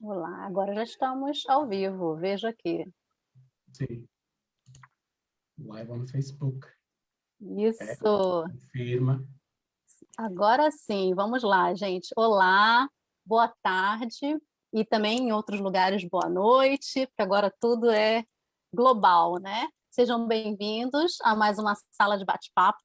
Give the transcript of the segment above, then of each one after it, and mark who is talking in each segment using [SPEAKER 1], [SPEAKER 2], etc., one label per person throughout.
[SPEAKER 1] Olá, agora já estamos ao vivo, vejo aqui.
[SPEAKER 2] Sim. Live on Facebook.
[SPEAKER 1] Isso,
[SPEAKER 2] Confirma.
[SPEAKER 1] agora sim, vamos lá, gente. Olá, boa tarde e também em outros lugares boa noite, porque agora tudo é global, né? Sejam bem-vindos a mais uma sala de bate-papo.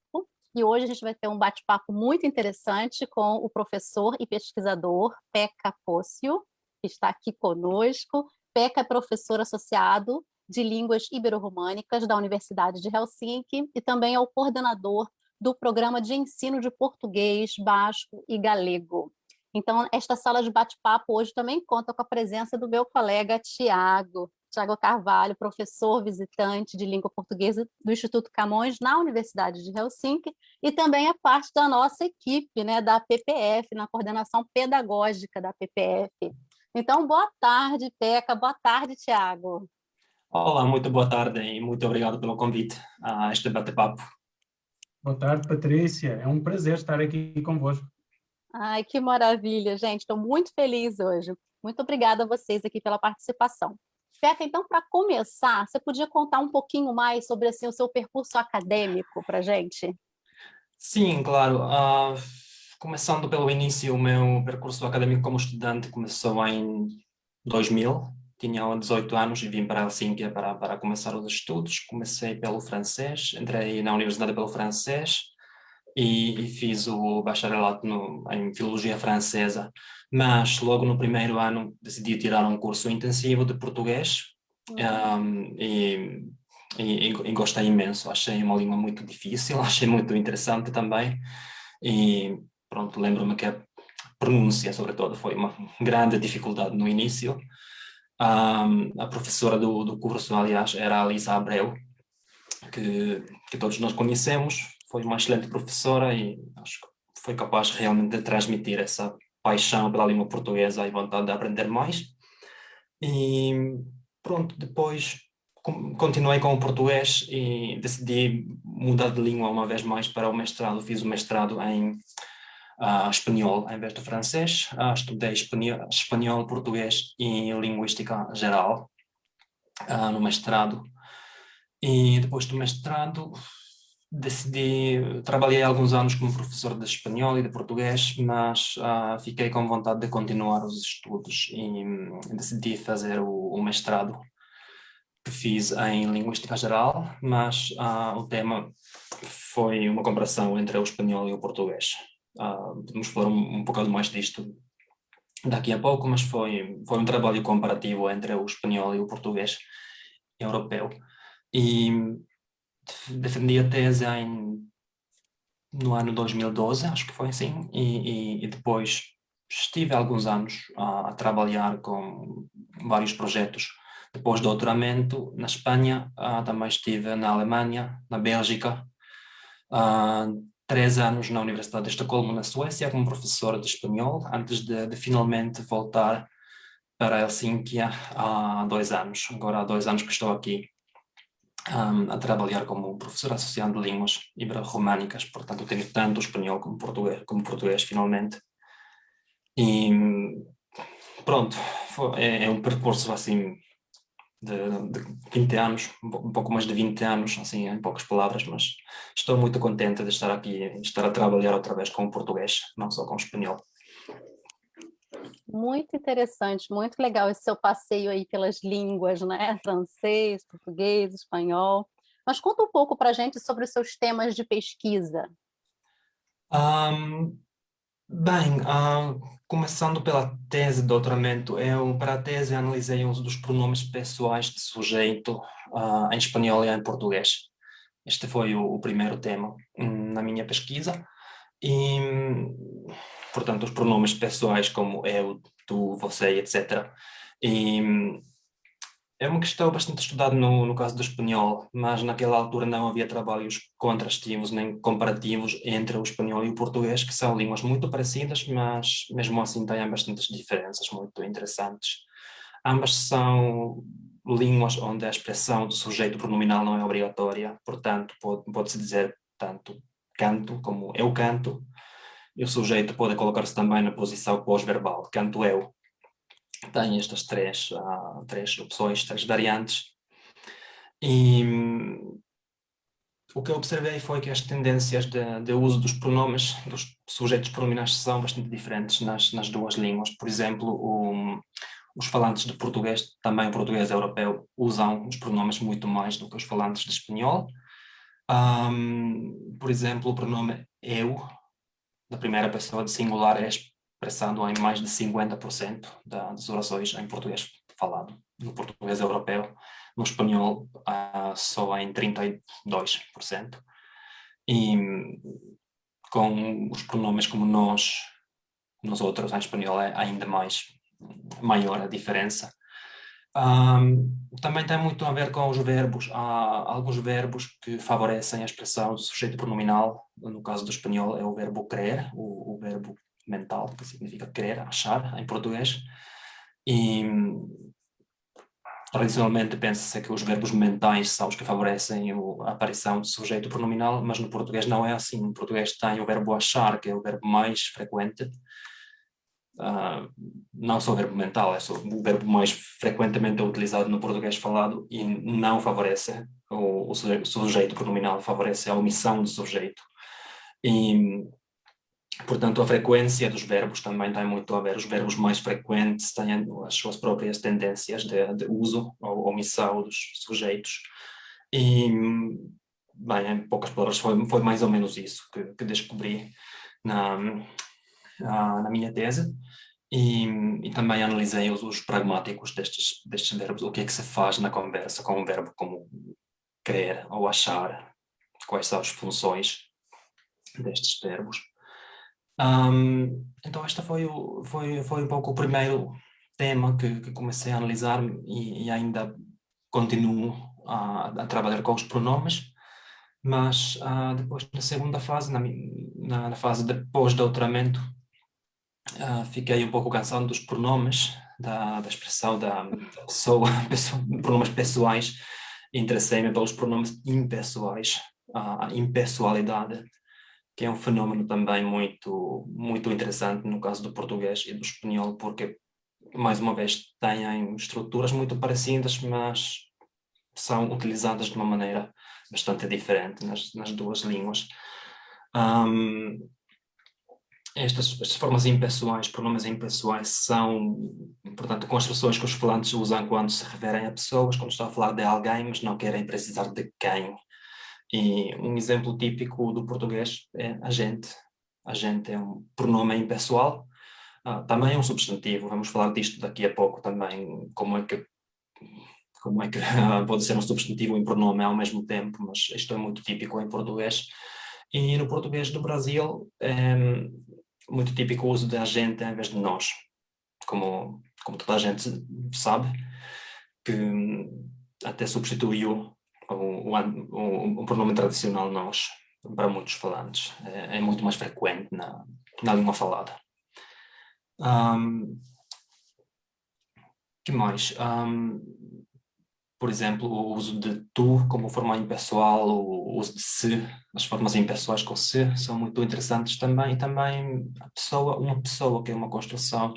[SPEAKER 1] E hoje a gente vai ter um bate-papo muito interessante com o professor e pesquisador Pekka Pócio, que está aqui conosco. Pekka é professor associado de Línguas Ibero-Românicas da Universidade de Helsinki e também é o coordenador do Programa de Ensino de Português, Basco e Galego. Então, esta sala de bate-papo hoje também conta com a presença do meu colega Tiago Carvalho, professor visitante de língua portuguesa do Instituto Camões na Universidade de Helsinki e também é parte da nossa equipe, né, da PPF, na coordenação pedagógica da PPF. Então, boa tarde, Peca, boa tarde, Tiago.
[SPEAKER 3] Olá, muito boa tarde e muito obrigado pelo convite a este bate-papo.
[SPEAKER 2] Boa tarde, Patrícia. É um prazer estar aqui convosco.
[SPEAKER 1] Ai, que maravilha, gente. Estou muito feliz hoje. Muito obrigada a vocês aqui pela participação. Peca, então, para começar, você podia contar um pouquinho mais sobre assim, o seu percurso acadêmico para a gente?
[SPEAKER 3] Sim, claro. Começando pelo início, o meu percurso acadêmico como estudante começou em 2000. Tinha 18 anos e vim para Helsínquia para começar os estudos. Comecei pelo francês, entrei na universidade pelo francês e fiz o bacharelato em filologia francesa. Mas logo no primeiro ano decidi tirar um curso intensivo de português. E e gostei imenso. Achei uma língua muito difícil, achei muito interessante também. E pronto, lembro-me que a pronúncia, sobretudo, foi uma grande dificuldade no início. A professora do curso, aliás, era a Lisa Abreu, que todos nós conhecemos. Foi uma excelente professora e acho que foi capaz realmente de transmitir essa paixão pela língua portuguesa e vontade de aprender mais. E pronto, depois continuei com o português e decidi mudar de língua uma vez mais para o mestrado. Fiz o mestrado em espanhol em vez de francês. Estudei espanhol, português e linguística geral no mestrado. E depois do mestrado trabalhei alguns anos como professor de espanhol e de português, mas fiquei com vontade de continuar os estudos e decidi fazer o mestrado que fiz em Linguística Geral, mas o tema foi uma comparação entre o espanhol e o português. Vamos falar um bocado mais disto daqui a pouco, mas foi um trabalho comparativo entre o espanhol e o português europeu. E defendi a tese no ano 2012, acho que foi assim, e depois estive alguns anos a trabalhar com vários projetos. Depois do doutoramento na Espanha, também estive na Alemanha, na Bélgica, 3 anos na Universidade de Estocolmo, na Suécia, como professor de espanhol, antes de finalmente voltar para Helsínquia há 2 anos. Agora há 2 anos que estou aqui a trabalhar como professor associado de línguas ibero-românicas, portanto tenho tanto espanhol como português finalmente. E pronto, é um percurso assim de 20 anos, um pouco mais de 20 anos, assim em poucas palavras, mas estou muito contente de estar aqui, estar a trabalhar outra vez com o português, não só com o espanhol.
[SPEAKER 1] Muito interessante, muito legal esse seu passeio aí pelas línguas, né? Francês, português, espanhol. Mas conta um pouco para a gente sobre os seus temas de pesquisa.
[SPEAKER 3] Um, Bem, começando pela tese de doutoramento, eu para a tese analisei o uso dos pronomes pessoais de sujeito em espanhol e em português. Este foi o primeiro tema na minha pesquisa e, portanto, os pronomes pessoais como eu, tu, você, etc. E é uma questão bastante estudada no caso do espanhol, mas naquela altura não havia trabalhos contrastivos nem comparativos entre o espanhol e o português, que são línguas muito parecidas, mas mesmo assim têm bastantes diferenças muito interessantes. Ambas são línguas onde a expressão do sujeito pronominal não é obrigatória, portanto pode-se dizer tanto canto como eu canto, e o sujeito pode colocar-se também na posição pós-verbal, canto eu. tem estas três opções, três variantes. E o que eu observei foi que as tendências de uso dos pronomes, dos sujeitos pronominais, são bastante diferentes nas duas línguas. Por exemplo, os falantes de português, também o português europeu, usam os pronomes muito mais do que os falantes de espanhol. Por exemplo, o pronome eu, da primeira pessoa de singular, é expressado em mais de 50% das orações em português falado, no português europeu. No espanhol, só em 32%. E com os pronomes como nós outros, em espanhol, é ainda maior a diferença. Também tem muito a ver com os verbos. Há alguns verbos que favorecem a expressão do sujeito pronominal. No caso do espanhol é o verbo querer, o verbo mental, que significa querer, achar, em português. E tradicionalmente pensa-se que os verbos mentais são os que favorecem a aparição do sujeito pronominal, mas no português não é assim. No português tem o verbo achar, que é o verbo mais frequente. Não só o verbo mental, é só o verbo mais frequentemente utilizado no português falado e não favorece o sujeito pronominal, favorece a omissão do sujeito. E, portanto, a frequência dos verbos também tem muito a ver. Os verbos mais frequentes têm as suas próprias tendências de uso ou omissão dos sujeitos. E, bem, em poucas palavras, foi mais ou menos isso que descobri na minha tese. E também analisei os usos pragmáticos destes verbos, o que é que se faz na conversa com um verbo como querer ou achar, quais são as funções destes verbos. Então este foi um pouco o primeiro tema que comecei a analisar e ainda continuo a trabalhar com os pronomes, mas depois na segunda fase, na fase de pós-doutoramento, fiquei um pouco cansado dos pronomes, da expressão da pessoa, pronomes pessoais. Interessei-me pelos pronomes impessoais, a impessoalidade, que é um fenómeno também muito, muito interessante no caso do português e do espanhol, porque, mais uma vez, têm estruturas muito parecidas, mas são utilizadas de uma maneira bastante diferente nas duas línguas. Estas formas impessoais, pronomes impessoais, são, portanto, construções que os falantes usam quando se referem a pessoas, quando estão a falar de alguém, mas não querem precisar de quem. E um exemplo típico do português é a gente. A gente é um pronome impessoal, também é um substantivo. Vamos falar disto daqui a pouco também, como é que pode ser um substantivo e um pronome ao mesmo tempo, mas isto é muito típico em português. E no português do Brasil é muito típico o uso de a gente em vez de nós, como toda a gente sabe, que até substituiu o pronome tradicional nós para muitos falantes. É muito mais frequente na língua falada. Que mais? Por exemplo, o uso de tu como forma impessoal, o uso de se, as formas impessoais com se são muito interessantes também. E também uma pessoa, que é uma construção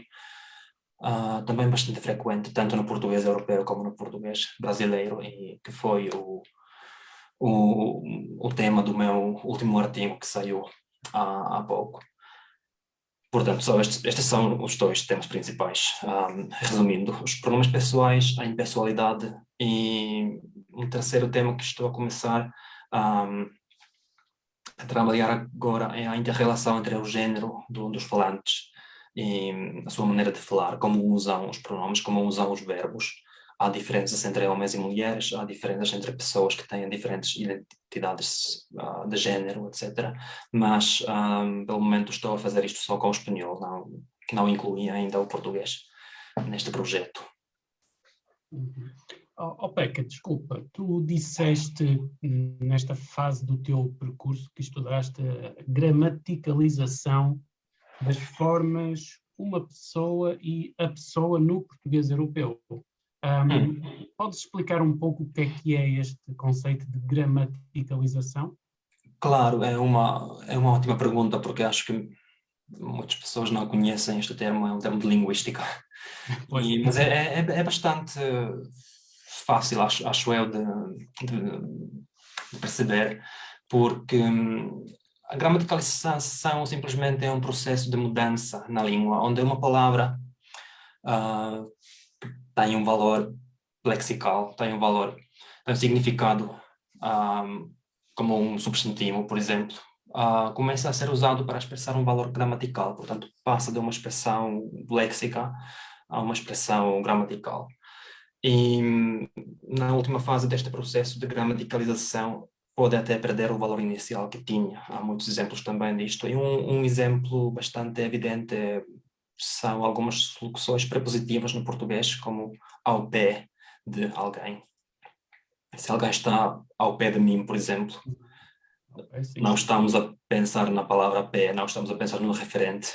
[SPEAKER 3] também bastante frequente, tanto no português europeu como no português brasileiro, e que foi o tema do meu último artigo que saiu há pouco. Portanto, estes são os dois temas principais. Resumindo, os pronomes pessoais, a impessoalidade, e um terceiro tema que estou a começar a trabalhar agora é a inter-relação entre o género dos falantes e a sua maneira de falar, como usam os pronomes, como usam os verbos. Há diferenças entre homens e mulheres, há diferenças entre pessoas que têm diferentes identidades de género, etc. Mas, pelo momento, estou a fazer isto só com o espanhol, não incluí ainda o português neste projeto.
[SPEAKER 2] Peca, desculpa, tu disseste nesta fase do teu percurso que estudaste a gramaticalização das formas uma pessoa e a pessoa no português europeu. Podes explicar um pouco o que é este conceito de gramaticalização?
[SPEAKER 3] Claro, é uma ótima pergunta, porque acho que muitas pessoas não conhecem este termo, é um termo de linguística.
[SPEAKER 2] Pois.
[SPEAKER 3] Mas é bastante fácil, acho eu, de perceber, porque a gramaticalização simplesmente é um processo de mudança na língua, onde uma palavra tem um valor lexical, tem um significado, como um substantivo, por exemplo, começa a ser usado para expressar um valor gramatical, portanto, passa de uma expressão léxica a uma expressão gramatical. E na última fase deste processo de gramaticalização, pode até perder o valor inicial que tinha. Há muitos exemplos também disto. E um exemplo bastante evidente são algumas locuções prepositivas no português, como ao pé de alguém. Se alguém está ao pé de mim, por exemplo, não estamos a pensar na palavra pé, não estamos a pensar no referente.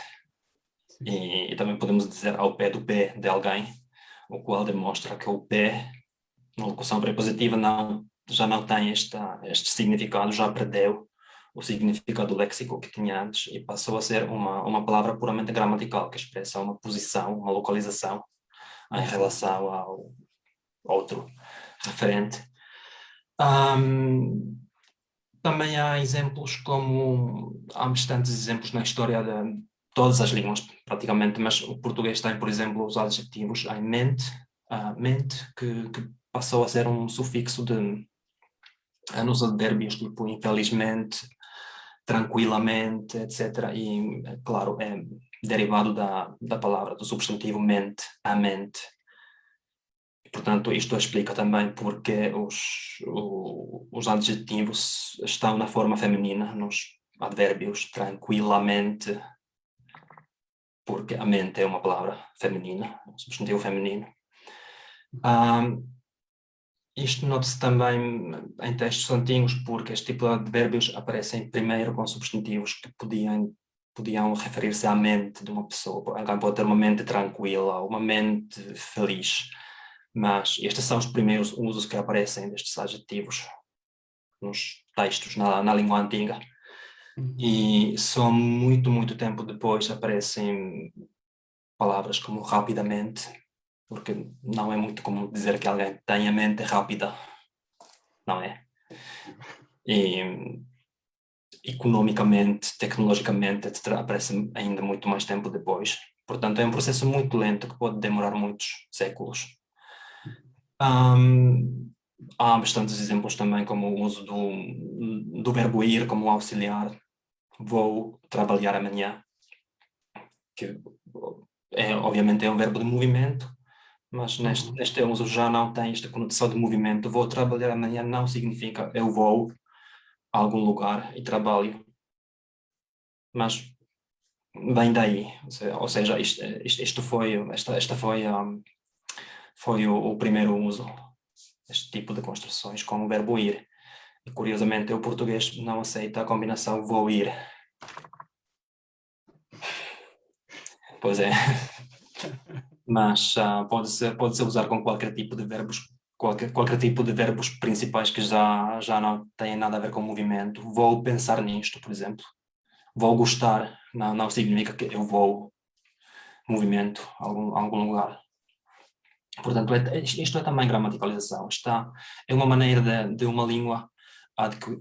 [SPEAKER 3] E também podemos dizer ao pé do pé de alguém, o qual demonstra que o pé, na locução prepositiva, já não tem este significado, já perdeu o significado léxico que tinha antes e passou a ser uma palavra puramente gramatical, que expressa uma posição, uma localização em relação ao outro referente. Também há exemplos há bastantes exemplos na história de todas as línguas, praticamente, mas o português tem, por exemplo, os adjetivos em mente, que passou a ser um sufixo nos advérbios, tipo infelizmente, tranquilamente, etc. E, claro, é derivado da palavra, do substantivo mente, a mente. Portanto, isto explica também porque os adjetivos estão na forma feminina, nos advérbios, tranquilamente, porque a mente é uma palavra feminina, um substantivo feminino. Isto nota-se também em textos antigos, porque este tipo de advérbios aparecem primeiro com substantivos que podiam referir-se à mente de uma pessoa. Alguém pode ter uma mente tranquila, uma mente feliz, mas estes são os primeiros usos que aparecem destes adjetivos nos textos na língua antiga. E só muito, muito tempo depois aparecem palavras como rapidamente, porque não é muito comum dizer que alguém tem a mente rápida, não é? E economicamente, tecnologicamente, etc., aparece ainda muito mais tempo depois. Portanto, é um processo muito lento que pode demorar muitos séculos. Há bastantes exemplos também, como o uso do verbo ir como auxiliar. Vou trabalhar amanhã, que obviamente é um verbo de movimento, mas neste uso já não tem esta conotação de movimento. Vou trabalhar amanhã não significa eu vou a algum lugar e trabalho, mas vem daí, ou seja, foi o primeiro uso deste tipo de construções com o verbo ir. E, curiosamente, o português não aceita a combinação vou ir. Pois é. Mas pode-se usar com qualquer tipo de verbos, qualquer tipo de verbos principais que já não têm nada a ver com movimento. Vou pensar nisto, por exemplo. Vou gostar, não significa que eu vou movimento a algum lugar. Portanto, isto é também gramaticalização. É uma maneira de uma língua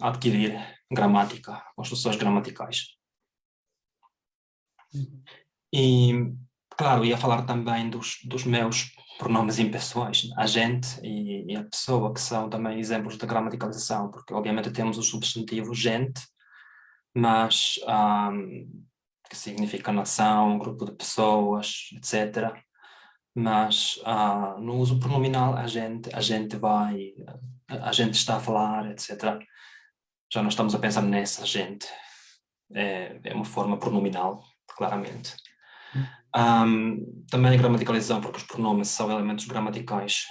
[SPEAKER 3] adquirir gramática, construções gramaticais. E, claro, ia falar também dos meus pronomes impessoais, a gente e a pessoa, que são também exemplos de gramaticalização, porque obviamente temos o substantivo gente, mas que significa nação, grupo de pessoas, etc. Mas no uso pronominal a gente vai, a gente está a falar, etc. Já não estamos a pensar nessa gente. É uma forma pronominal, claramente. Também a gramaticalização, porque os pronomes são elementos gramaticais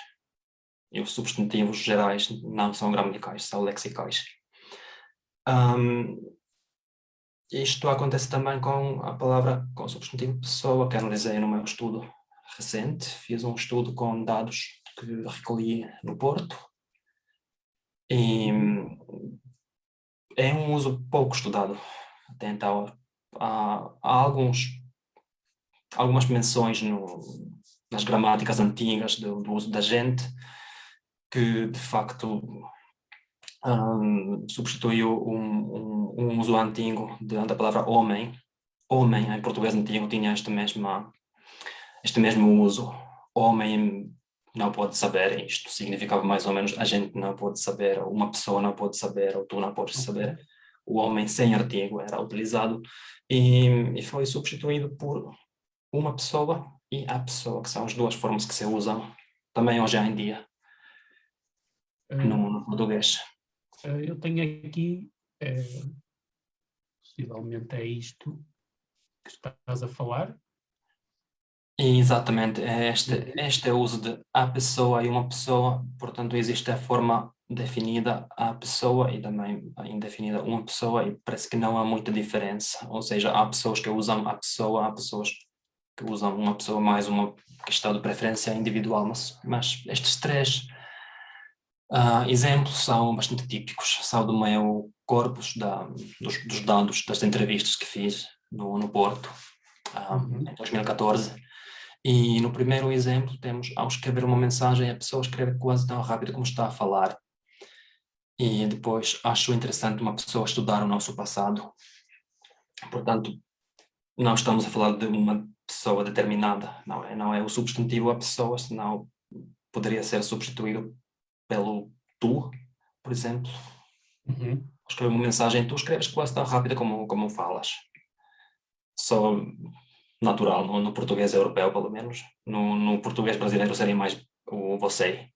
[SPEAKER 3] e os substantivos gerais não são gramaticais, são lexicais. Isto acontece também com a palavra, com o substantivo pessoa, que analisei no meu estudo recente. Fiz um estudo com dados que recolhi no Porto e é um uso pouco estudado até então. há algumas menções nas gramáticas antigas do uso da gente, que de facto substituiu um uso antigo da palavra homem. Homem, em português antigo, tinha este mesmo uso. Homem não pode saber, isto significava mais ou menos a gente não pode saber, ou uma pessoa não pode saber, ou tu não podes saber. O homem sem artigo era utilizado e foi substituído por uma pessoa e a pessoa, que são as duas formas que se usam também hoje em dia no português.
[SPEAKER 2] Eu tenho aqui, possivelmente é isto que estás a falar.
[SPEAKER 3] Exatamente, este é o uso de a pessoa e uma pessoa, portanto existe a forma definida a pessoa e também a indefinida uma pessoa, e parece que não há muita diferença, ou seja, há pessoas que usam a pessoa, há pessoas que usam uma pessoa mais uma questão de preferência individual, mas estes três exemplos são bastante típicos, são do meu corpus dos dados das entrevistas que fiz no Porto em 2014. E no primeiro exemplo temos, ao escrever uma mensagem, a pessoa escreve quase tão rápido como está a falar. E depois acho interessante uma pessoa estudar o nosso passado. Portanto, não estamos a falar de uma pessoa determinada, não é o substantivo a pessoa, senão poderia ser substituído pelo tu, por exemplo. Escrever uma mensagem, tu escreves quase tão rápido como falas. Só natural, no português europeu, pelo menos. No português brasileiro seria mais o você.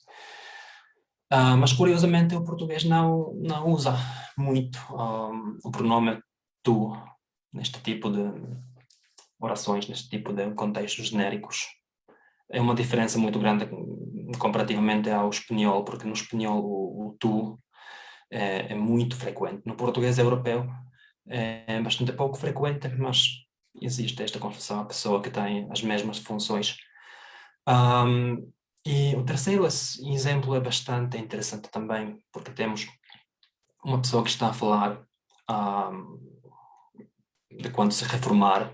[SPEAKER 3] Mas, curiosamente, o português não usa muito o pronome tu neste tipo de orações, neste tipo de contextos genéricos. É uma diferença muito grande comparativamente ao espanhol, porque no espanhol o tu é muito frequente. No português europeu é bastante pouco frequente, mas existe esta construção, a pessoa que tem as mesmas funções. E o terceiro exemplo é bastante interessante também, porque temos uma pessoa que está a falar de quando se reformar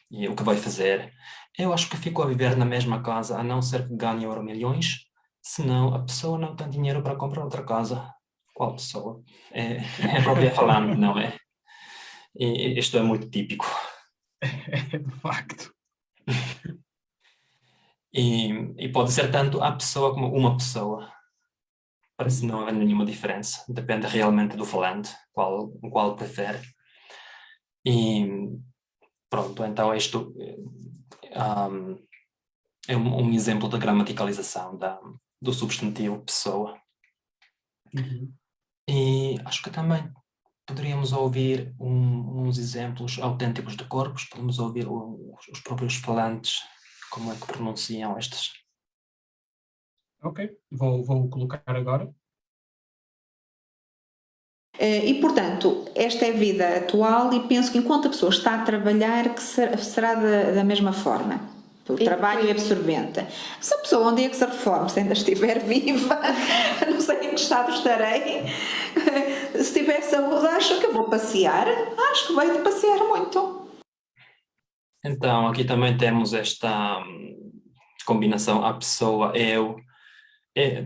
[SPEAKER 3] e o que vai fazer. Eu acho que fico a viver na mesma casa, a não ser que ganhe Euromilhões, senão a pessoa não tem dinheiro para comprar outra casa. Qual pessoa? É a própria falante, não é? E isto é muito típico.
[SPEAKER 2] É de facto.
[SPEAKER 3] E pode ser tanto a pessoa como uma pessoa. Parece não haver nenhuma diferença. Depende realmente do falante, qual prefere. E pronto, então isto é um exemplo da gramaticalização do substantivo pessoa. E acho que também poderíamos ouvir uns exemplos autênticos de corpos, podemos ouvir os próprios falantes, como é que pronunciam estes.
[SPEAKER 2] Ok, vou colocar agora.
[SPEAKER 4] E, portanto, esta é a vida atual e penso que enquanto a pessoa está a trabalhar que será da mesma forma. O trabalho é absorvente. Se a pessoa um dia que se reforme, se ainda estiver viva, não sei em que estado estarei, se tiver saúde, acho que eu vou passear. Acho que vai de passear muito.
[SPEAKER 3] Então, aqui também temos esta combinação a pessoa, eu.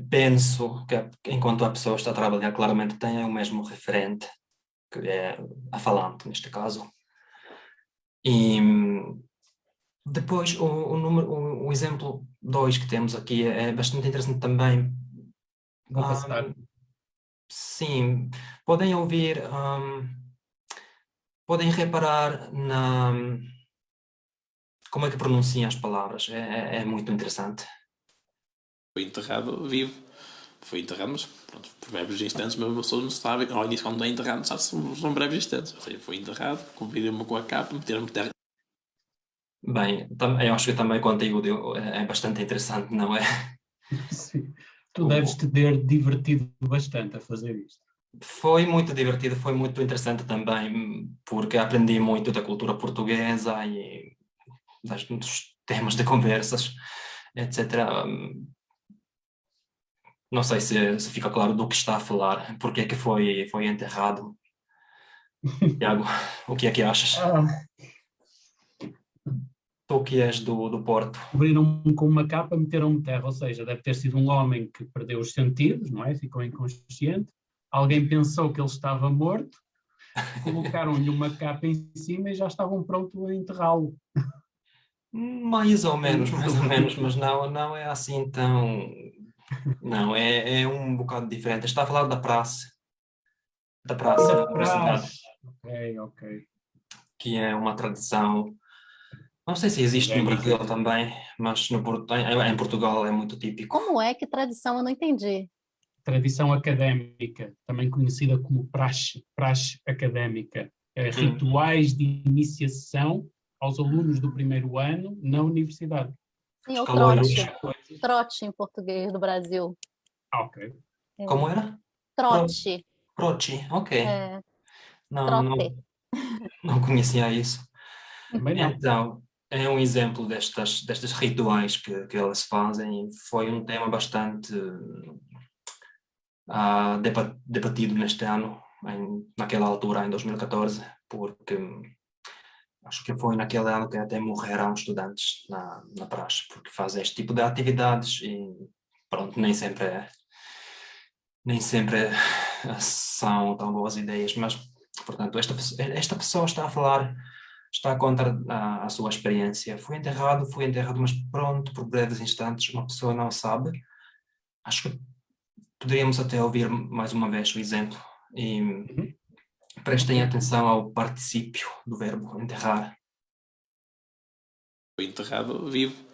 [SPEAKER 3] Penso que enquanto a pessoa está a trabalhar, claramente tem o mesmo referente, que é a falante, neste caso. E depois o exemplo 2 que temos aqui é bastante interessante também.
[SPEAKER 2] Vou passar.
[SPEAKER 3] Sim, podem ouvir, podem reparar como é que pronunciam as palavras, é muito interessante.
[SPEAKER 5] Foi enterrado vivo. Foi enterrado, mas pronto, por breves instantes, mas a pessoa não sabe. Ao início, quando é enterrado, não sabe se são breves instantes. Ou seja, foi enterrado, cobriram-me com a capa, meteram-me terra.
[SPEAKER 3] Bem, eu acho que também o conteúdo é bastante interessante, não é?
[SPEAKER 2] Sim. Tu deves te ter divertido bastante a fazer isto.
[SPEAKER 3] Foi muito divertido, foi muito interessante também, porque aprendi muito da cultura portuguesa e dos temas de conversas, etc. Não sei se fica claro do que está a falar, porque é que foi enterrado. Tiago, o que é que achas? Tu que és do Porto.
[SPEAKER 2] Cobriram-me com uma capa, meteram-me terra, ou seja, deve ter sido um homem que perdeu os sentidos, não é? Ficou inconsciente. Alguém pensou que ele estava morto, colocaram-lhe uma capa em cima e já estavam prontos a enterrá-lo.
[SPEAKER 3] Mais ou menos, mas não é assim tão... Não, é um bocado diferente. Está a falar da praça da
[SPEAKER 2] Da
[SPEAKER 3] universidade,
[SPEAKER 2] praxe. Ok, ok.
[SPEAKER 3] que é uma tradição, não sei se existe no
[SPEAKER 2] Académica.
[SPEAKER 3] Brasil também, mas em Portugal é muito típico.
[SPEAKER 1] Como é que tradição? Eu não entendi.
[SPEAKER 2] Tradição académica, também conhecida como praxe, praxe académica. Rituais de iniciação aos alunos do primeiro ano na universidade.
[SPEAKER 1] Sim,
[SPEAKER 3] Os
[SPEAKER 1] ou
[SPEAKER 3] calouros,
[SPEAKER 1] trote. Trote em português do Brasil.
[SPEAKER 2] Ok.
[SPEAKER 1] É.
[SPEAKER 3] como era?
[SPEAKER 1] Trote.
[SPEAKER 3] Proci, ok.
[SPEAKER 1] É,
[SPEAKER 3] Não,
[SPEAKER 1] trote.
[SPEAKER 3] não conhecia isso.
[SPEAKER 2] Também não.
[SPEAKER 3] Então, é um exemplo destes rituais que eles fazem. Foi um tema bastante debatido neste ano, naquela altura, em 2014, porque acho que foi naquele ano que até morreram estudantes na praxe, porque fazem este tipo de atividades e pronto, nem sempre são tão boas ideias, mas, portanto, esta pessoa está a falar, está a contar a sua experiência. Fui enterrado, mas pronto, por breves instantes, uma pessoa não sabe. Acho que poderíamos até ouvir mais uma vez o exemplo e
[SPEAKER 2] Uhum.
[SPEAKER 3] prestem
[SPEAKER 2] Ok.
[SPEAKER 3] atenção ao particípio do verbo enterrar.
[SPEAKER 5] Foi enterrado vivo.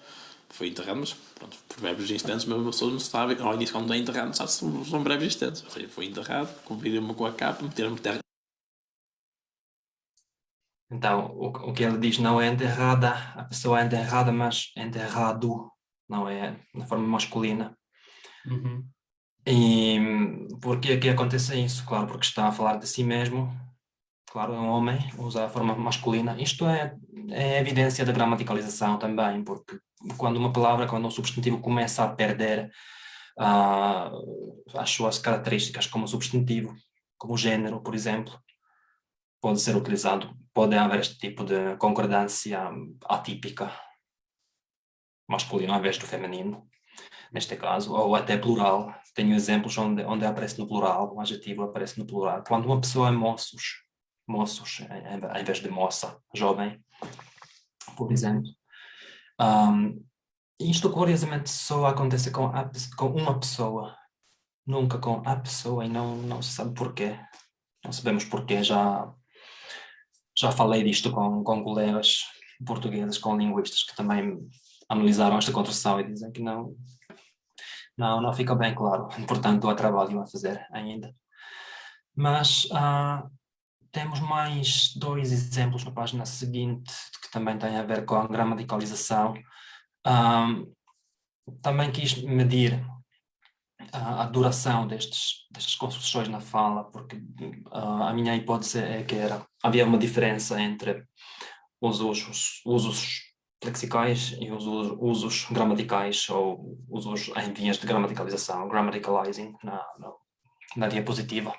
[SPEAKER 5] Foi enterrado, mas pronto, por breves instantes, mas a pessoa não sabe. Ao início, quando é enterrado, não sabe se são breves instantes. Ou seja, foi enterrado, cobriram-me com a capa, meteram-me terra.
[SPEAKER 3] Então, o que ele diz não é enterrada, a pessoa é enterrada, mas enterrado, não é na forma masculina.
[SPEAKER 2] Uhum.
[SPEAKER 3] E porquê é que acontece isso? Claro, porque está a falar de si mesmo. Claro, é um homem, usa a forma masculina. Isto é evidência da gramaticalização também, porque quando um substantivo começa a perder ah, as suas características como substantivo, como género, por exemplo, pode ser utilizado, pode haver este tipo de concordância atípica, masculino ao invés do feminino, neste caso, ou até plural. Tenho exemplos onde aparece no plural, o adjetivo aparece no plural. Quando uma pessoa é moços, em vez de moça, jovem, por exemplo. Isto, curiosamente, só acontece com uma pessoa, nunca com a pessoa, e não se sabe porquê. Não sabemos porquê. Já falei disto com colegas portugueses, com linguistas, que também analisaram esta construção e dizem que não fica bem claro. Portanto, há trabalho a fazer ainda. Mas temos mais dois exemplos na página seguinte, que também têm a ver com a gramaticalização. Também quis medir a duração destas construções na fala, porque a minha hipótese é que havia uma diferença entre os usos lexicais e os usos gramaticais, ou os usos em vias de gramaticalização, grammaticalizing, na diapositiva.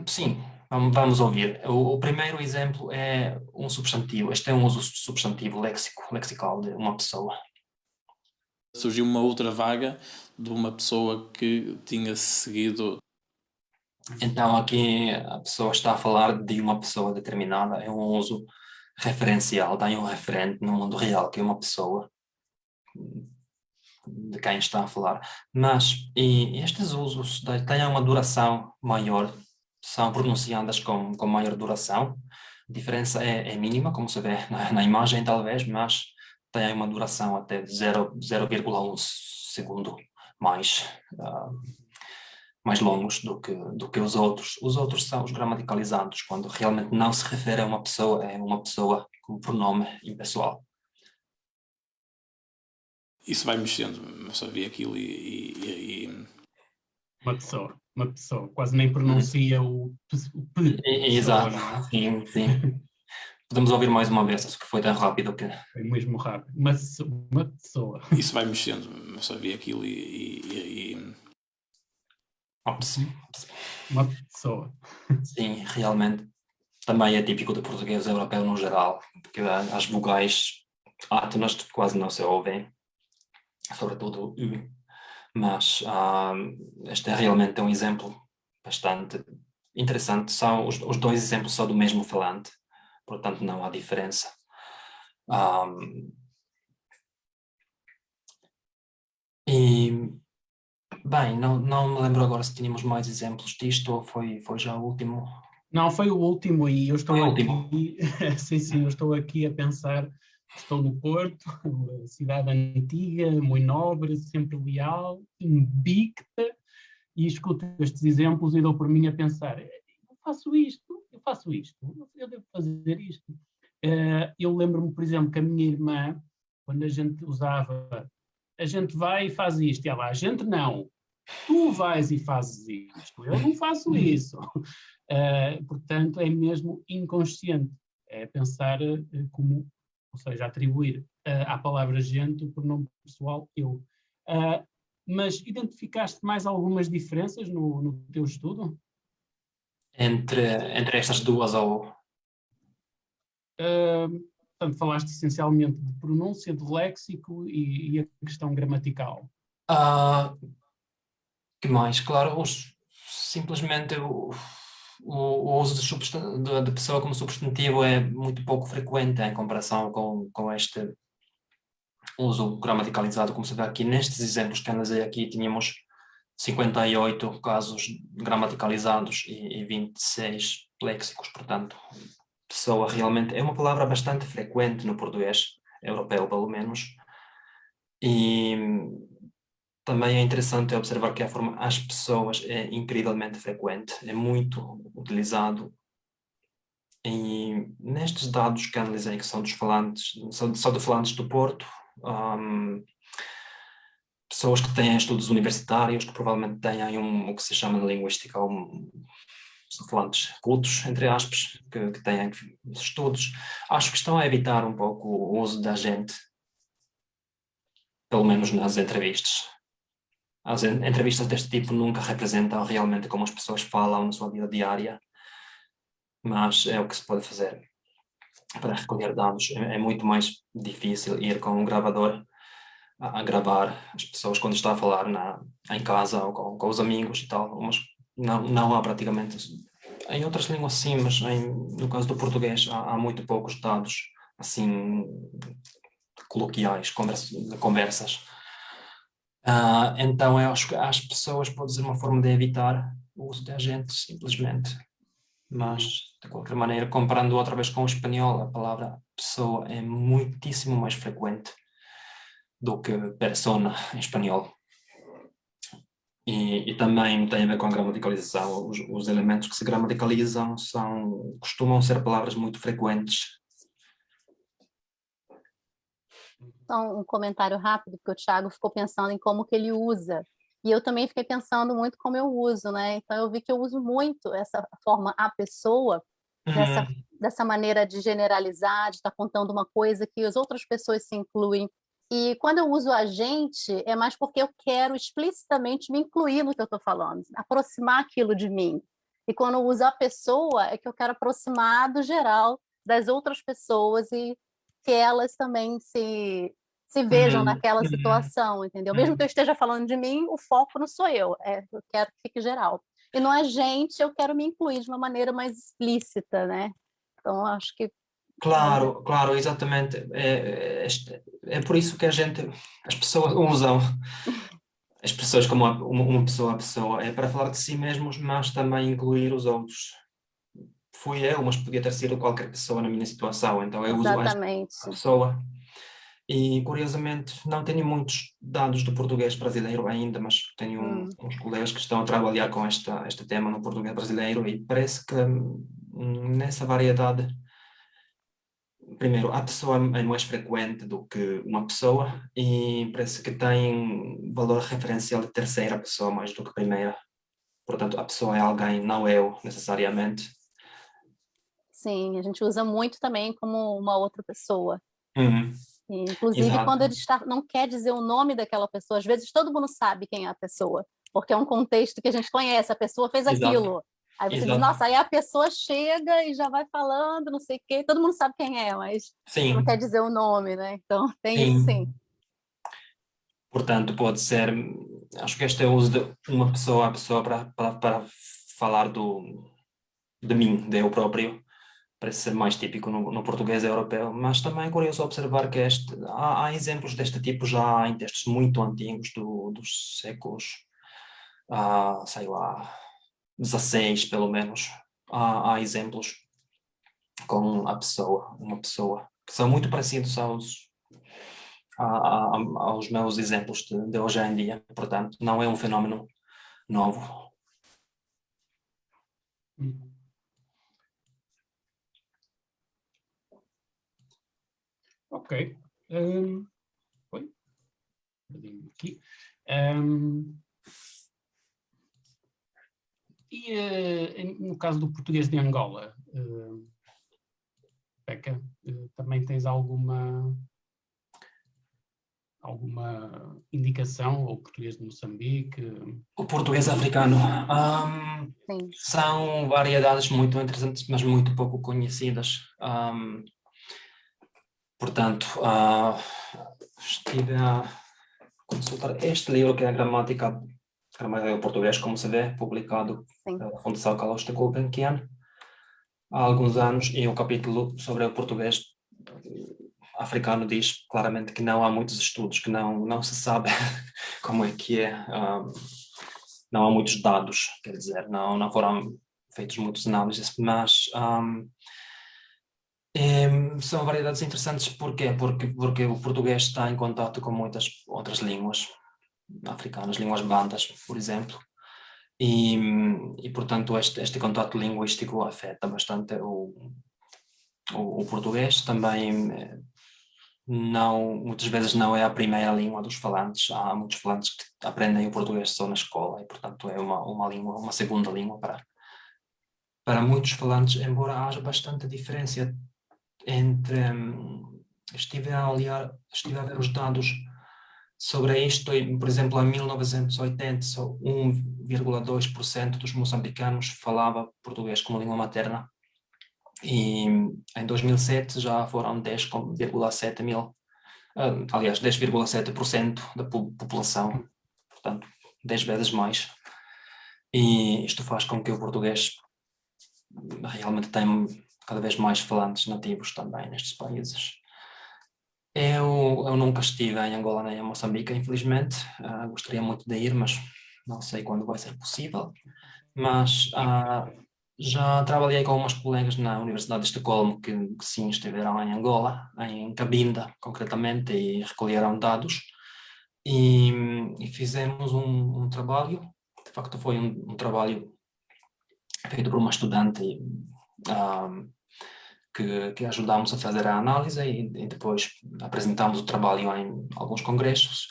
[SPEAKER 3] Sim, vamos ouvir. O primeiro exemplo é um substantivo. Este é um uso substantivo lexical de uma pessoa.
[SPEAKER 5] Surgiu uma outra vaga de uma pessoa que tinha seguido.
[SPEAKER 3] Então aqui a pessoa está a falar de uma pessoa determinada, é um uso referencial, tem um referente no mundo real, que é uma pessoa de quem está a falar. Mas estes usos têm uma duração maior, são pronunciadas com maior duração. A diferença é mínima, como se vê na imagem talvez, mas tem uma duração até de 0,1 segundo mais longos do que os outros. Os outros são os gramaticalizados, quando realmente não se refere a uma pessoa, é uma pessoa como pronome impessoal.
[SPEAKER 5] Isso vai mexendo, eu só vi aquilo e...
[SPEAKER 2] Uma pessoa, quase nem pronuncia o P,
[SPEAKER 3] Exato,
[SPEAKER 2] não é?
[SPEAKER 3] sim. Podemos ouvir mais uma vez, que foi tão rápido que...
[SPEAKER 2] É mesmo rápido. Uma pessoa.
[SPEAKER 5] Isso vai mexendo, eu só vi aquilo e
[SPEAKER 2] Uma pessoa.
[SPEAKER 3] Sim, realmente. Também é típico do português europeu no geral, porque as vogais átonas quase não se ouvem, sobretudo o U. Mas este é realmente um exemplo bastante interessante. São os dois exemplos são do mesmo falante, portanto não há diferença. E, bem, não me lembro agora se tínhamos mais exemplos disto ou foi já o último.
[SPEAKER 2] Não, foi o último e eu estou
[SPEAKER 3] Foi o
[SPEAKER 2] aqui,
[SPEAKER 3] último.
[SPEAKER 2] sim, eu estou aqui a pensar, estou no Porto, cidade antiga, muito nobre, sempre leal, invicta, e escuto estes exemplos e dou por mim a pensar, eu faço isto, eu devo fazer isto. Eu lembro-me, por exemplo, que a minha irmã, quando a gente usava, a gente vai e faz isto, e ela, a gente não, tu vais e fazes isto, eu não faço isso. Portanto, é mesmo inconsciente, é pensar como, ou seja, atribuir à palavra gente o pronome pessoal eu. Mas identificaste mais algumas diferenças no teu estudo?
[SPEAKER 3] Entre estas duas, ou
[SPEAKER 2] Portanto, falaste essencialmente de pronúncia, de léxico e a questão gramatical.
[SPEAKER 3] que mais? Claro, simplesmente o uso de pessoa como substantivo é muito pouco frequente em comparação com este uso gramaticalizado, como se vê aqui. Nestes exemplos que analisei aqui, tínhamos 58 casos gramaticalizados e 26 léxicos, portanto, pessoa realmente é uma palavra bastante frequente no português europeu, pelo menos. E também é interessante observar que a forma as pessoas é incrivelmente frequente, é muito utilizado. E nestes dados que analisei, que são dos falantes, são de falantes do Porto, pessoas que têm estudos universitários, que provavelmente têm o que se chama de linguística, são falantes cultos, entre aspas, que têm estudos, acho que estão a evitar um pouco o uso da gente, pelo menos nas entrevistas. As entrevistas deste tipo nunca representam realmente como as pessoas falam na sua vida diária, mas é o que se pode fazer para recolher dados. É muito mais difícil ir com um gravador a gravar as pessoas quando está a falar em casa ou com os amigos e tal, mas não há praticamente. Em outras línguas sim, mas no caso do português há muito poucos dados assim coloquiais, conversas. Então eu acho que as pessoas pode ser uma forma de evitar o uso de agentes, simplesmente. Mas, de qualquer maneira, comparando outra vez com o espanhol, a palavra pessoa é muitíssimo mais frequente do que persona em espanhol. E também tem a ver com a gramaticalização. Os elementos que se gramaticalizam costumam ser palavras muito frequentes.
[SPEAKER 1] Então, um comentário rápido, porque o Thiago ficou pensando em como que ele usa. E eu também fiquei pensando muito como eu uso, né? Então, eu vi que eu uso muito essa forma a pessoa, dessa maneira de generalizar, de estar contando uma coisa que as outras pessoas se incluem. E quando eu uso a gente, é mais porque eu quero explicitamente me incluir no que eu estou falando, aproximar aquilo de mim. E quando eu uso a pessoa, é que eu quero aproximar do geral das outras pessoas e que elas também se vejam naquela situação, entendeu? Mesmo que eu esteja falando de mim, o foco não sou eu quero que fique geral. E não é gente, eu quero me incluir de uma maneira mais explícita, né? Então, acho que...
[SPEAKER 3] Claro, claro, exatamente. É por isso que as pessoas usam as pessoas como uma pessoa a pessoa. É para falar de si mesmos, mas também incluir os outros. Fui eu, mas podia ter sido qualquer pessoa na minha situação, então eu uso a
[SPEAKER 1] Exatamente.
[SPEAKER 3] pessoa. E, curiosamente, não tenho muitos dados do português brasileiro ainda, mas tenho uns colegas que estão a trabalhar com este tema no português brasileiro e parece que nessa variedade, primeiro, a pessoa é mais frequente do que uma pessoa e parece que tem valor referencial de terceira pessoa mais do que primeira. Portanto, a pessoa é alguém, não eu, necessariamente.
[SPEAKER 1] Sim, a gente usa muito também como uma outra pessoa. Inclusive,
[SPEAKER 3] Exato.
[SPEAKER 1] quando ele não quer dizer o nome daquela pessoa, às vezes todo mundo sabe quem é a pessoa, porque é um contexto que a gente conhece, a pessoa fez
[SPEAKER 3] Exato.
[SPEAKER 1] aquilo. Aí você diz,
[SPEAKER 3] Exato.
[SPEAKER 1] nossa, aí a pessoa chega e já vai falando, não sei o quê, todo mundo sabe quem é, mas não
[SPEAKER 3] Sim,
[SPEAKER 1] quer dizer o nome, né? Então, tem isso sim.
[SPEAKER 3] sim. Portanto, pode ser, acho que este é o uso de uma pessoa a pessoa para falar de mim, de eu próprio, parece ser mais típico no português europeu, mas também é curioso observar que há exemplos deste tipo já em textos muito antigos dos séculos, sei lá, 16 pelo menos. Há exemplos com uma pessoa, que são muito parecidos aos meus exemplos de hoje em dia, portanto, não é um fenómeno novo.
[SPEAKER 2] Ok. Oi? Aqui. No caso do português de Angola, Beca, também tens alguma indicação, ou português de Moçambique?
[SPEAKER 3] O português africano.
[SPEAKER 1] Sim.
[SPEAKER 3] São variedades muito interessantes, mas muito pouco conhecidas. Portanto, estive a consultar este livro, que é a Gramática do Português, como se vê, publicado pela Fundação Carlos de Gulbenkian há alguns anos, e o capítulo sobre o português africano diz claramente que não há muitos estudos, que não se sabe como é que é, não há muitos dados, quer dizer, não foram feitos muitos análises, mas são variedades interessantes. Porquê? Porque o português está em contato com muitas outras línguas africanas, línguas bantas, por exemplo, e portanto este contato linguístico afeta bastante o português. Também muitas vezes não é a primeira língua dos falantes. Há muitos falantes que aprendem o português só na escola, e portanto é uma língua, uma segunda língua para muitos falantes, embora haja bastante diferença entre... estive a ver os dados sobre isto, e, por exemplo, em 1980 só 1,2% dos moçambicanos falava português como língua materna, e em 2007 já foram 10,7 mil, aliás, 10,7% da população, portanto, 10 vezes mais. E isto faz com que o português realmente tenha cada vez mais falantes nativos também nestes países. Eu nunca estive em Angola nem em Moçambique, infelizmente. Gostaria muito de ir, mas não sei quando vai ser possível. Mas já trabalhei com alguns colegas na Universidade de Estocolmo que sim estiveram em Angola, em Cabinda concretamente, e recolheram dados. E fizemos um trabalho. De facto foi um trabalho feito por uma estudante que ajudámos a fazer a análise, e depois apresentámos o trabalho em alguns congressos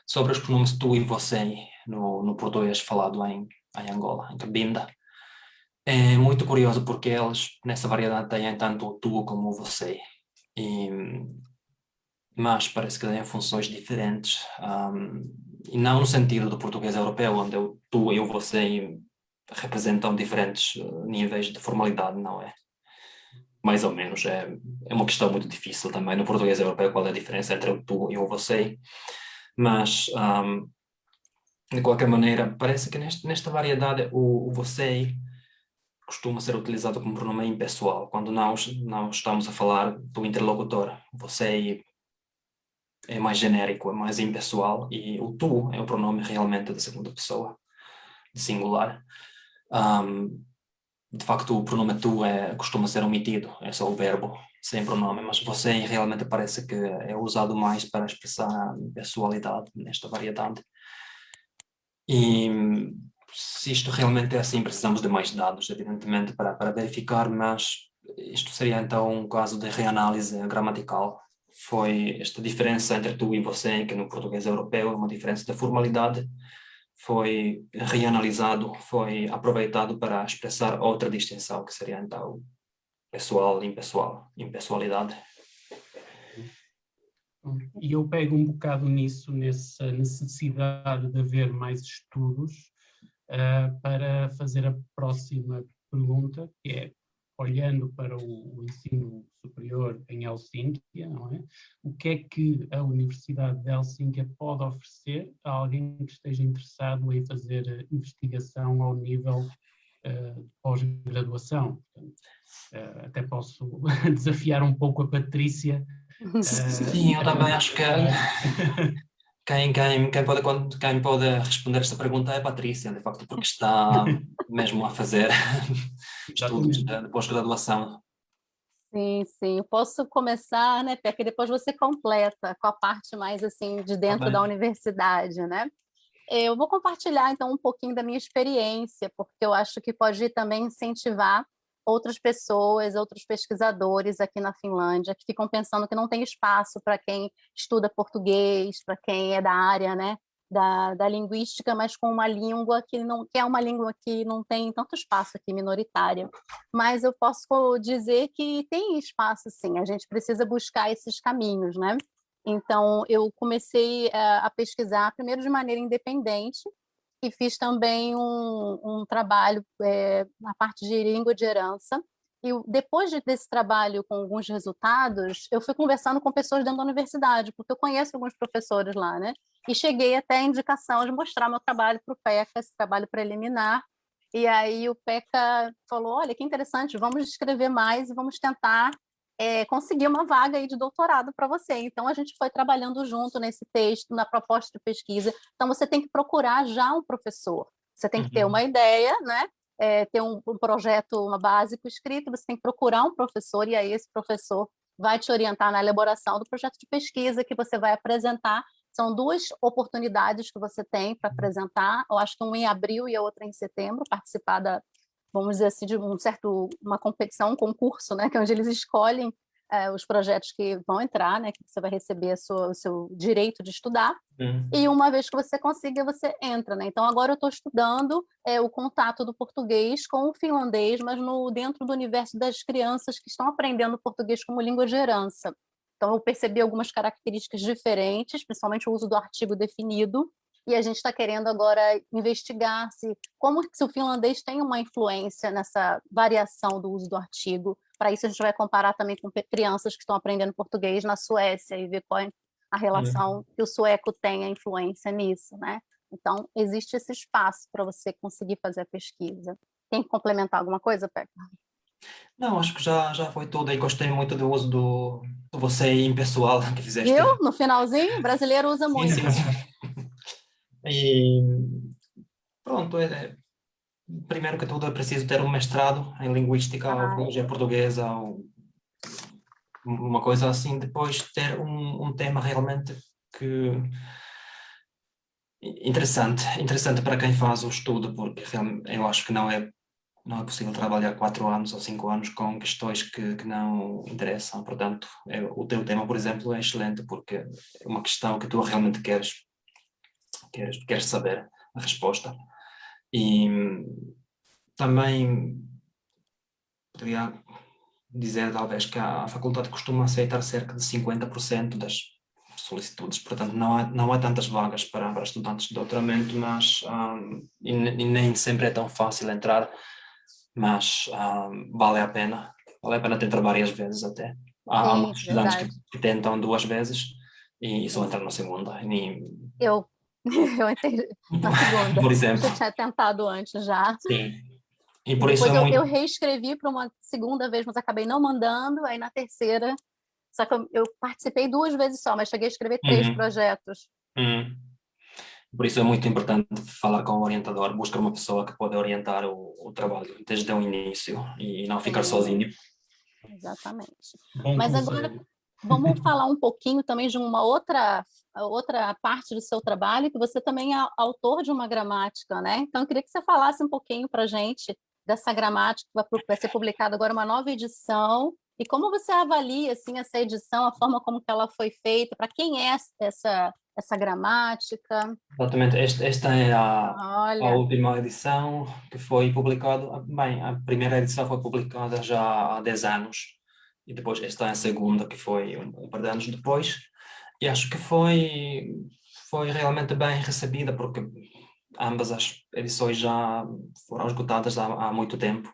[SPEAKER 3] sobre os pronomes tu e você no português falado em Angola, em Cabinda. É muito curioso porque eles nessa variedade têm tanto o tu como o você, mas parece que têm funções diferentes, e não no sentido do português europeu, onde o tu e o você representam diferentes níveis de formalidade, não é? Mais ou menos, é uma questão muito difícil também no português europeu, qual é a diferença entre o tu e o você, mas de qualquer maneira parece que nesta variedade o você costuma ser utilizado como pronome impessoal, quando não estamos a falar do interlocutor. Você é mais genérico, é mais impessoal, e o tu é o pronome realmente da segunda pessoa, de singular. De facto, o pronome tu costuma ser omitido, é só o verbo, sem pronome, mas você realmente parece que é usado mais para expressar a pessoalidade nesta variedade. E se isto realmente é assim, precisamos de mais dados, evidentemente, para verificar, mas isto seria então um caso de reanálise gramatical. Foi esta diferença entre tu e você, que no português europeu é uma diferença de formalidade, foi reanalisado, foi aproveitado para expressar outra distinção, que seria então pessoal, impessoal, impessoalidade.
[SPEAKER 2] E eu pego um bocado nisso, nessa necessidade de haver mais estudos, para fazer a próxima pergunta, que é, olhando para o ensino superior em Helsínquia, não é? O que é que a Universidade de Helsínquia pode oferecer a alguém que esteja interessado em fazer investigação ao nível de pós-graduação? Até posso desafiar um pouco a Patrícia.
[SPEAKER 3] Sim, eu também acho que quem pode responder esta pergunta é a Patrícia, de facto, porque está mesmo a fazer estudos de pós-graduação.
[SPEAKER 1] Sim, sim. Eu posso começar, né, Peca, e depois você completa com a parte mais assim de dentro da universidade, né? Eu vou compartilhar então um pouquinho da minha experiência, porque eu acho que pode também incentivar outras pessoas, outros pesquisadores aqui na Finlândia que ficam pensando que não tem espaço para quem estuda português, para quem é da área, né, da linguística, mas com uma língua que é uma língua que não tem tanto espaço aqui, minoritária. Mas eu posso dizer que tem espaço, sim. A gente precisa buscar esses caminhos, né? Então, eu comecei a pesquisar primeiro de maneira independente e fiz também um trabalho na parte de língua de herança. E depois desse trabalho com alguns resultados, eu fui conversando com pessoas dentro da universidade, porque eu conheço alguns professores lá, né? E cheguei até a indicação de mostrar meu trabalho para o PECA, esse trabalho preliminar. E aí o PECA falou, olha, que interessante, vamos escrever mais e vamos tentar conseguir uma vaga aí de doutorado para você. Então, a gente foi trabalhando junto nesse texto, na proposta de pesquisa. Então, você tem que procurar já um professor. Você tem que ter uma ideia, né? Ter um projeto básico escrito, você tem que procurar um professor, e aí esse professor vai te orientar na elaboração do projeto de pesquisa que você vai apresentar. São 2 oportunidades que você tem para apresentar, eu acho que uma em abril e a outra em setembro, participar vamos dizer assim, de uma competição, um concurso, né, que é onde eles escolhem os projetos que vão entrar, né, que você vai receber o seu direito de estudar, e uma vez que você consiga, você entra, né? Então, agora eu estou estudando o contato do português com o finlandês, mas dentro do universo das crianças que estão aprendendo português como língua de herança. Então, eu percebi algumas características diferentes, principalmente o uso do artigo definido, e a gente está querendo agora investigar se o finlandês tem uma influência nessa variação do uso do artigo. Para isso, a gente vai comparar também com crianças que estão aprendendo português na Suécia e ver qual é a relação que o sueco tem, a influência nisso, né? Então, existe esse espaço para você conseguir fazer a pesquisa. Tem que complementar alguma coisa, Peca?
[SPEAKER 3] Não, acho que já foi tudo e gostei muito do uso do você impessoal que fizeste.
[SPEAKER 1] Viu? No finalzinho, o brasileiro usa muito.
[SPEAKER 3] Sim. E pronto, primeiro que tudo é preciso ter um mestrado em linguística ou filologia portuguesa ou uma coisa assim, depois ter um tema realmente que interessante para quem faz o estudo, porque eu acho que não é possível trabalhar 4 anos ou 5 anos com questões que não interessam. Portanto, o teu tema, por exemplo, é excelente, porque é uma questão que tu realmente queres saber a resposta. E também poderia dizer, talvez, que a faculdade costuma aceitar cerca de 50% das solicitudes, portanto não há tantas vagas para estudantes de doutoramento, mas e nem sempre é tão fácil entrar, mas vale a pena tentar várias vezes até. Há muitos estudantes que tentam 2 vezes e só entram na segunda.
[SPEAKER 1] Eu entrei na segunda.
[SPEAKER 3] Por exemplo.
[SPEAKER 1] Eu tinha tentado antes já.
[SPEAKER 3] Sim. E por
[SPEAKER 1] depois
[SPEAKER 3] isso
[SPEAKER 1] eu reescrevi para uma segunda vez, mas acabei não mandando, aí na terceira, só que eu participei 2 vezes só, mas cheguei a escrever 3 projetos.
[SPEAKER 3] Por isso é muito importante falar com o orientador, buscar uma pessoa que pode orientar o trabalho desde o início e não ficar sozinho.
[SPEAKER 1] Exatamente.
[SPEAKER 2] Bom
[SPEAKER 1] Mas
[SPEAKER 2] conselho.
[SPEAKER 1] agora vamos falar um pouquinho também de uma outra parte do seu trabalho, que você também é autor de uma gramática, né? Então, eu queria que você falasse um pouquinho para a gente dessa gramática, que vai ser publicada agora uma nova edição, e como você avalia assim, essa edição, a forma como que ela foi feita, para quem é essa gramática?
[SPEAKER 3] Exatamente, esta é a última edição que foi publicada. Bem, a primeira edição foi publicada já há 10 anos, e depois esta é a segunda, que foi um par de anos depois, e acho que foi realmente bem recebida, porque ambas as edições já foram esgotadas há muito tempo.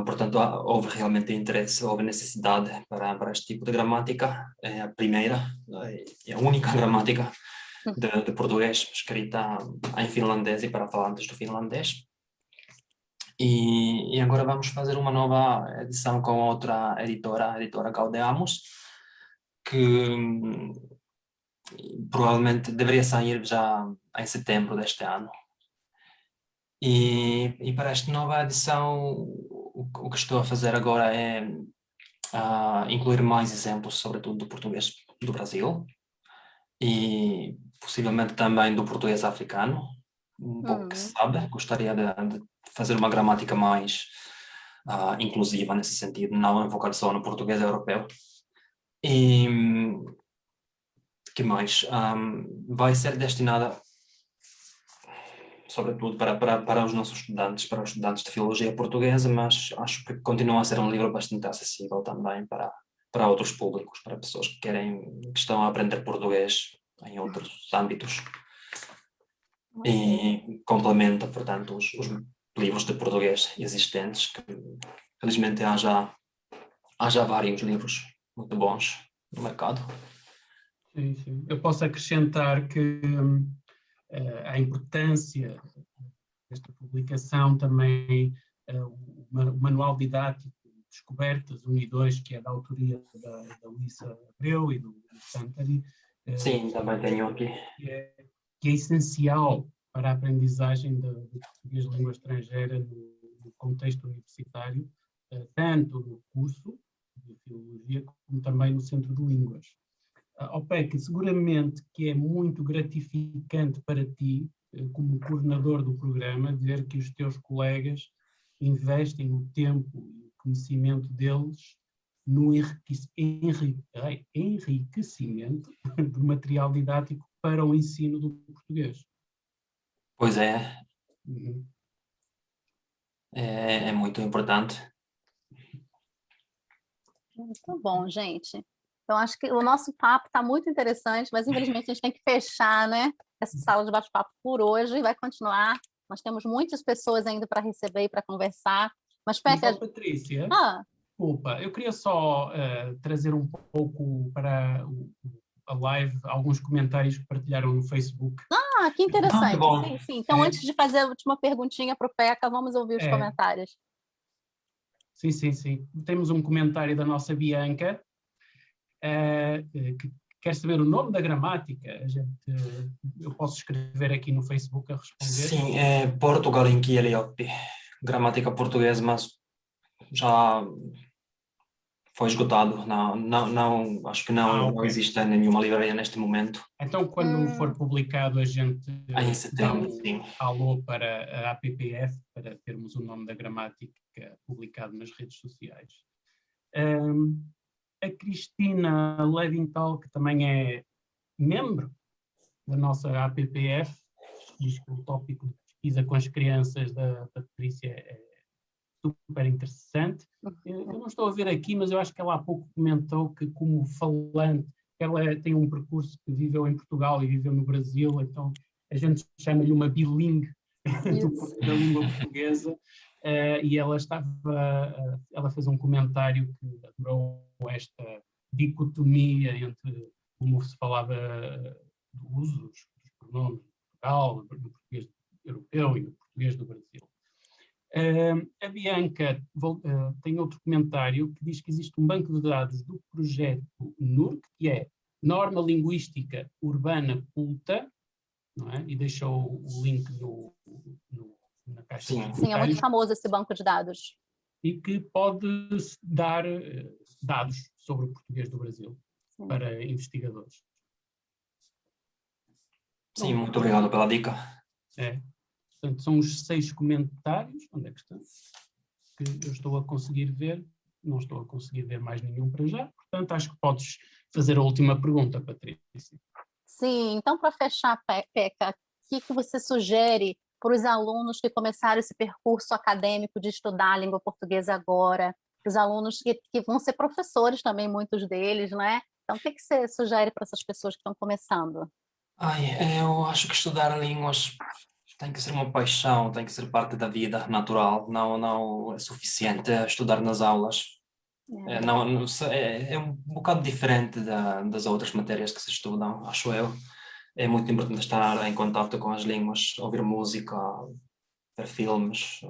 [SPEAKER 3] Portanto, houve realmente interesse, houve necessidade para este tipo de gramática. É a primeira e a única gramática de português escrita em finlandês e para falantes do finlandês. E agora vamos fazer uma nova edição com outra editora, a editora Gaudeamus, que provavelmente deveria sair já em setembro deste ano. E para esta nova edição, o que estou a fazer agora é incluir mais exemplos, sobretudo do português do Brasil e possivelmente também do português africano, um pouco que se sabe. Gostaria de fazer uma gramática mais inclusiva nesse sentido, não enfocar só no português europeu. E que mais? Vai ser destinada sobretudo para os nossos estudantes, para os estudantes de filologia portuguesa, mas acho que continua a ser um livro bastante acessível também para outros públicos, para pessoas que estão a aprender português em outros âmbitos. E complementa, portanto, os livros de português existentes, que felizmente há já vários livros muito bons no mercado.
[SPEAKER 2] Sim, sim. Eu posso acrescentar que a importância desta publicação também, o Manual Didático de Descobertas 1 e 2, que é da autoria da Ulissa Abreu e do Santari.
[SPEAKER 3] Sim, também tenho aqui.
[SPEAKER 2] Que é essencial para a aprendizagem de português de língua estrangeira no contexto universitário, tanto no curso de filologia como também no Centro de Línguas. Peca, seguramente que é muito gratificante para ti, como coordenador do programa, ver que os teus colegas investem o tempo e o conhecimento deles no enriquecimento do material didático para o ensino do português.
[SPEAKER 3] Pois é. É muito importante.
[SPEAKER 1] Muito bom, gente. Então, acho que o nosso papo está muito interessante, mas infelizmente a gente tem que fechar, né, essa sala de bate-papo por hoje e vai continuar. Nós temos muitas pessoas ainda para receber e para conversar. Mas, Peca...
[SPEAKER 2] Patrícia, desculpa, eu queria só trazer um pouco para a live alguns comentários que partilharam no Facebook.
[SPEAKER 1] Que interessante.
[SPEAKER 3] Bom.
[SPEAKER 1] Sim, sim. Então, antes de fazer a última perguntinha para o Peca, vamos ouvir os comentários.
[SPEAKER 2] Sim, sim, sim. Temos um comentário da nossa Bianca, que quer saber o nome da gramática. Eu posso escrever aqui no Facebook a responder.
[SPEAKER 3] Sim, é Portugal in kieli oppi. Gramática portuguesa, mas já foi esgotado. Não, acho que não existe nenhuma livraria neste momento.
[SPEAKER 2] Então, quando for publicado, a gente
[SPEAKER 3] em setembro,
[SPEAKER 2] sim, alô para a APPF, para termos o nome da gramática publicado nas redes sociais. A Cristina Levinthal, que também é membro da nossa APPF, diz que o tópico de pesquisa com as crianças da Patrícia é super interessante. Eu não estou a ver aqui, mas eu acho que ela há pouco comentou que, como falante, ela tem um percurso que viveu em Portugal e viveu no Brasil, então a gente chama-lhe uma bilingue da língua portuguesa, e ela fez um comentário que adorou esta dicotomia entre como se falava do uso dos pronomes de Portugal, do português europeu e do português do Brasil. A Bianca tem outro comentário que diz que existe um banco de dados do projeto NURC, que é Norma Linguística Urbana Culta, não é? E deixou o link na caixa de comentários.
[SPEAKER 1] Sim, é muito famoso esse banco de dados.
[SPEAKER 2] E que pode dar dados sobre o português do Brasil para investigadores.
[SPEAKER 3] Sim, muito obrigado pela dica.
[SPEAKER 2] Portanto, são os 6 comentários. Onde é que estão? Que eu estou a conseguir ver. Não estou a conseguir ver mais nenhum para já. Portanto, acho que podes fazer a última pergunta, Patrícia.
[SPEAKER 1] Sim, então, para fechar, Peca, o que você sugere para os alunos que começaram esse percurso acadêmico de estudar a língua portuguesa agora, para os alunos que vão ser professores também, muitos deles, né? Então, o que você sugere para essas pessoas que estão começando?
[SPEAKER 3] Eu acho que estudar línguas tem que ser uma paixão, tem que ser parte da vida natural, não é suficiente estudar nas aulas. É um bocado diferente das outras matérias que se estudam, acho eu. É muito importante estar em contato com as línguas, ouvir música, ver filmes,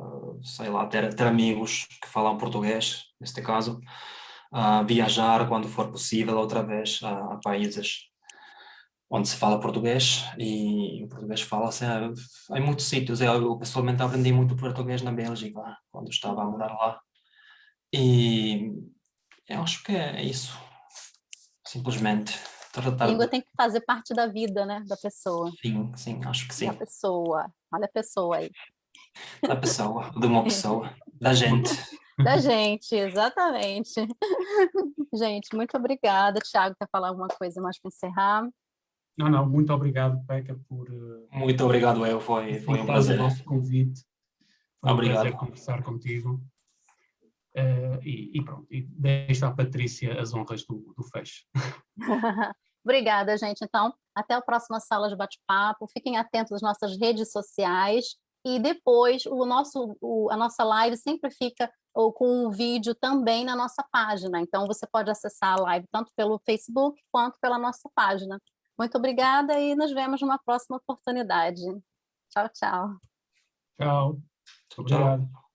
[SPEAKER 3] sei lá, ter amigos que falam português, neste caso, viajar quando for possível outra vez a países onde se fala português, e o português fala-se em muitos sítios. Eu pessoalmente aprendi muito português na Bélgica, quando estava a morar lá. E eu acho que é isso. Simplesmente
[SPEAKER 1] A
[SPEAKER 3] tratar
[SPEAKER 1] língua
[SPEAKER 3] de...
[SPEAKER 1] tem que fazer parte da vida, né, da pessoa.
[SPEAKER 3] Sim, acho que sim.
[SPEAKER 1] Da pessoa. Olha a pessoa aí.
[SPEAKER 3] Da pessoa, de uma pessoa, da gente.
[SPEAKER 1] Da gente, exatamente. Gente, muito obrigada. Thiago, quer falar alguma coisa mais para encerrar?
[SPEAKER 2] Não, muito obrigado, Peca, por
[SPEAKER 3] Muito obrigado, foi um
[SPEAKER 2] aceitar o
[SPEAKER 3] prazer.
[SPEAKER 2] nosso convite. Foi um prazer
[SPEAKER 3] Obrigado.
[SPEAKER 2] conversar contigo. E pronto, e deixo à Patrícia as honras do fecho.
[SPEAKER 1] Obrigada, gente. Então, até a próxima sala de bate-papo. Fiquem atentos às nossas redes sociais. E depois, a nossa live sempre fica com um vídeo também na nossa página. Então, você pode acessar a live tanto pelo Facebook quanto pela nossa página. Muito obrigada e nos vemos numa próxima oportunidade. Tchau, tchau.
[SPEAKER 2] Tchau.
[SPEAKER 3] Tchau.
[SPEAKER 2] Obrigado.